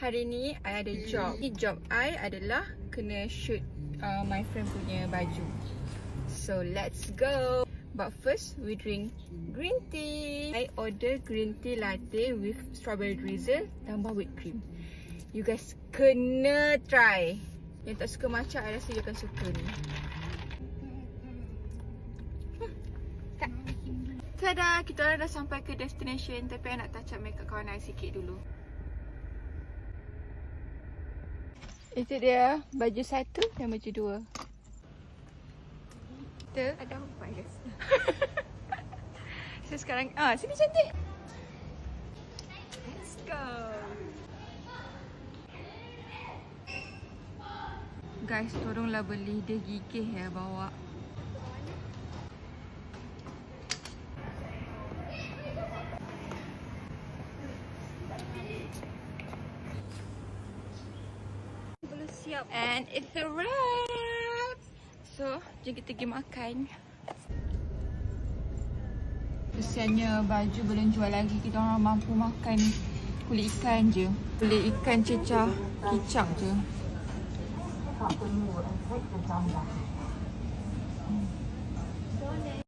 Hari ni I ada job. Job I adalah kena shoot my friend punya baju. So let's go. But first we drink green tea. I order green tea latte with strawberry drizzle tambah whipped cream. You guys kena try. Yang tak suka matcha, I rasa you akan suka ni. Tada, kita orang dah sampai ke destination. Tapi I nak touch up makeup kawan I sikit dulu. Itu dia baju satu dan baju dua. Kita ada apa guys? So sekarang, sini cantik. Let's go. Guys, tolonglah beli. Dia gigih ya bawa. And it's a wrap. So, jom kita pergi makan. Kesiannya baju belum jual lagi. Kita orang mampu makan kulit ikan je. Kulit ikan cecah kicap je.